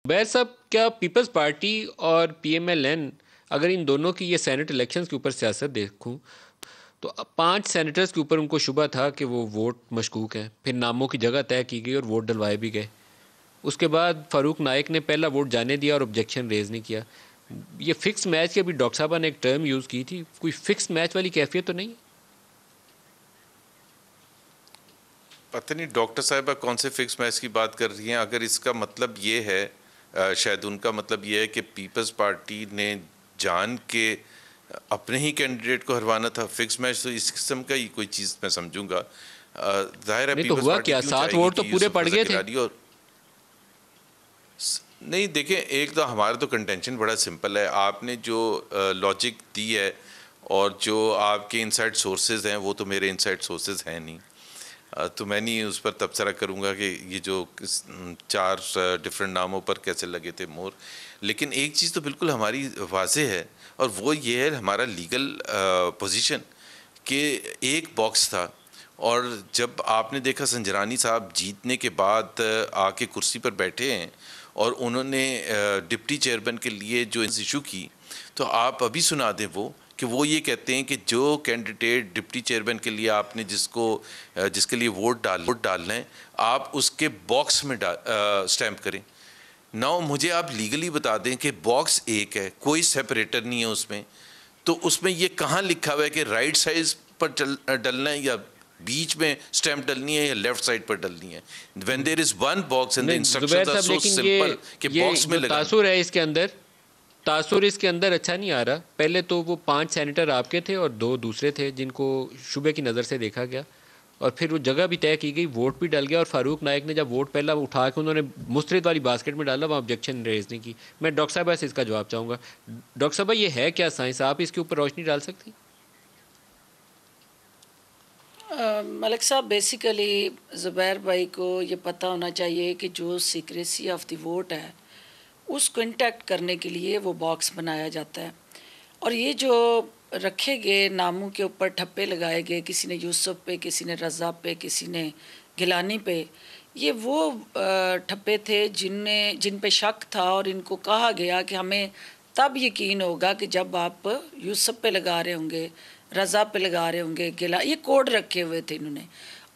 बैर साहब, क्या पीपल्स पार्टी और पीएमएलएन, अगर इन दोनों की ये सेनेट इलेक्शंस के ऊपर सियासत देखूं तो 5 सेनेटर्स के ऊपर उनको शुबा था कि वो वोट मशकूक हैं, फिर नामों की जगह तय की गई और वोट डलवाए भी गए। उसके बाद फारूक नाइक ने पहला वोट जाने दिया और ऑब्जेक्शन रेज नहीं किया। ये फिक्स मैच की अभी डॉक्टर साहबा ने एक टर्म यूज़ की थी, कोई फिक्स मैच वाली कैफियत तो नहीं है? पता नहीं डॉक्टर साहिबा कौन से फिक्स मैच की बात कर रही हैं। अगर इसका मतलब ये है, शायद उनका मतलब ये है कि पीपल्स पार्टी ने जान के अपने ही कैंडिडेट को हरवाना था। फिक्स मैच तो इस किस्म का ही कोई चीज़ मैं समझूंगा। जाहिर है नहीं तो पीपल्स हुआ पार्टी क्या, क्यों 7 चाहेगी वोट तो कि पूरे यूसुफ पड़ रज़ा गए थे। गिलानी। और नहीं देखें, एक तो हमारा तो कंटेंशन बड़ा सिंपल है। आपने जो लॉजिक दी है और जो आपके इनसाइड सोर्सेज हैं वो तो मेरे इनसाइड सोर्सेज हैं नहीं, तो मैं नहीं उस पर तबसरा करूंगा कि ये जो 4 डिफरेंट नामों पर कैसे लगे थे मोर। लेकिन एक चीज़ तो बिल्कुल हमारी वाज़ेह है और वो ये है हमारा लीगल पोजीशन कि एक बॉक्स था। और जब आपने देखा संजरानी साहब जीतने के बाद आके कुर्सी पर बैठे हैं और उन्होंने डिप्टी चेयरमैन के लिए जो इशू की, तो आप अभी सुना दें वो ये कहते हैं कि जो कैंडिडेट डिप्टी चेयरमैन के लिए आपने जिसके लिए वोट डालना है, आप उसके बॉक्स में स्टैम्प करें। नाउ मुझे आप लीगली बता दें कि बॉक्स एक है, कोई सेपरेटर नहीं है उसमें, तो उसमें ये कहाँ लिखा हुआ है कि राइट साइड पर डलना है या बीच में स्टैम्प डलनी है या लेफ्ट साइड पर डलनी है। When there is one box and the instructions are so simple कि बॉक्स में लगा। तासुर है इसके अंदर, तासुर इसके अंदर अच्छा नहीं आ रहा। पहले तो वो 5 सेनेटर आपके थे और 2 दूसरे थे जिनको शुबे की नज़र से देखा गया, और फिर वो जगह भी तय की गई, वोट भी डल गया। और फारूक नाइक ने जब वोट पहला उठा के उन्होंने मुस्तरद वाली बास्केट में डाला, वहाँ ऑब्जेक्शन रेज नहीं की। मैं डॉक्टर साहब से इसका जवाब चाहूँगा। डॉक्टर साहब, ये है क्या साइंस, आप इसके ऊपर रोशनी डाल सकती? मलिक साहब, बेसिकली ज़ुबैर भाई को ये पता होना चाहिए कि जो सीक्रेसी ऑफ द वोट है उसको इंटैक्ट करने के लिए वो बॉक्स बनाया जाता है। और ये जो रखे गए नामों के ऊपर ठप्पे लगाए गए, किसी ने यूसुफ पे, किसी ने रज़ा पे, किसी ने गिलानी पे, ये वो ठप्पे थे जिन पे शक था और इनको कहा गया कि हमें तब यकीन होगा कि जब आप यूसुफ पे लगा रहे होंगे, रज़ा पे लगा रहे होंगे, गिला, ये कोड रखे हुए थे इन्होंने।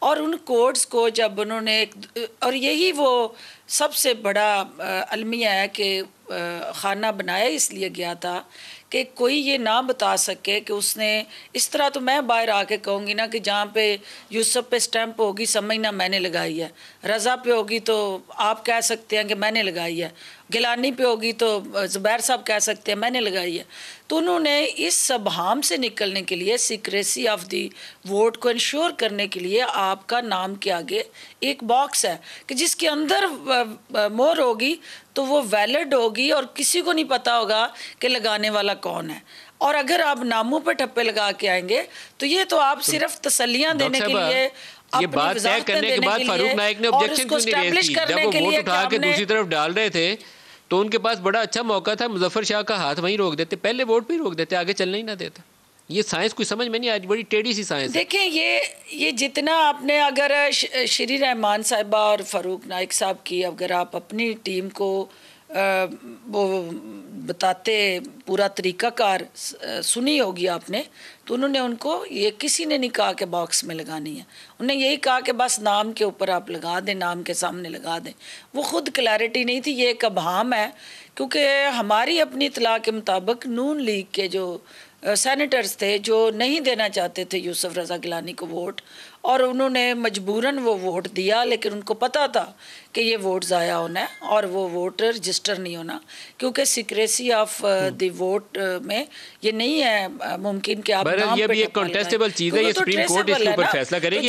और उन कोड्स को जब उन्होंने और यही वो सबसे बड़ा अलमिया है कि खाना बनाया इसलिए गया था कि कोई ये ना बता सके कि उसने इस तरह। तो मैं बाहर आके कहूँगी ना कि जहाँ पे यूसुफ पे स्टैंप होगी समझना मैंने लगाई है, रज़ा पे होगी तो आप कह सकते हैं कि मैंने लगाई है, गिलानी पे होगी तो ज़ुबैर साहब कह सकते हैं मैंने लगाई है। तो उन्होंने इस सबहाम से निकलने के लिए, सीक्रेसी ऑफ दी वोट को इंश्योर करने के लिए, आपका नाम के आगे एक बॉक्स है कि जिसके अंदर मोहर होगी तो वो वैलिड होगी और किसी को नहीं पता होगा कि लगाने वाला कौन है। और अगर आप नामों पर ठप्पे लगा के आएंगे तो ये तो आप सिर्फ तसल्लियां देने के लिए, ये बात तय करने के बाद फारूक नाइक ने ऑब्जेक्शन क्यों नहीं रेज की? जब वो वोट उठा के दूसरी तरफ डाल रहे थे तो उनके पास बड़ा अच्छा मौका था, मुजफ्फर शाह का हाथ वहीं रोक देते, पहले वोट पे ही रोक देते, आगे चलने ही ना देता। ये साइंस कोई समझ में नहीं आ रही, बड़ी टेढ़ी सी साइंस। देखें, ये जितना आपने, अगर श्री रहमान साहिबा और फारूक नाइक साहब की अगर आप अपनी टीम को वो बताते पूरा तरीक़ाकार सुनी होगी आपने, तो उन्होंने उनको ये किसी ने नहीं कहा कि बॉक्स में लगानी है। उन्होंने यही कहा कि बस नाम के ऊपर आप लगा दें, नाम के सामने लगा दें। वो ख़ुद क्लैरिटी नहीं थी, ये एक अबहाम है। क्योंकि हमारी अपनी इतला के मुताबिक नून लीग के जो सेनेटर्स थे जो नहीं देना चाहते थे यूसुफ रज़ा गिलानी को वोट, और उन्होंने मजबूरन वो वोट दिया, लेकिन उनको पता था कि ये वोट ज़ाया होना है और वो वोट रजिस्टर नहीं होना, क्योंकि सीक्रेसी ऑफ द वोट में ये नहीं है मुमकिन कि आप नाम ये पे भी एक ठप्पा कॉन्टेस्टेबल चीज़ है, ये सुप्रीम कोर्ट इसके ऊपर फैसला करेगी।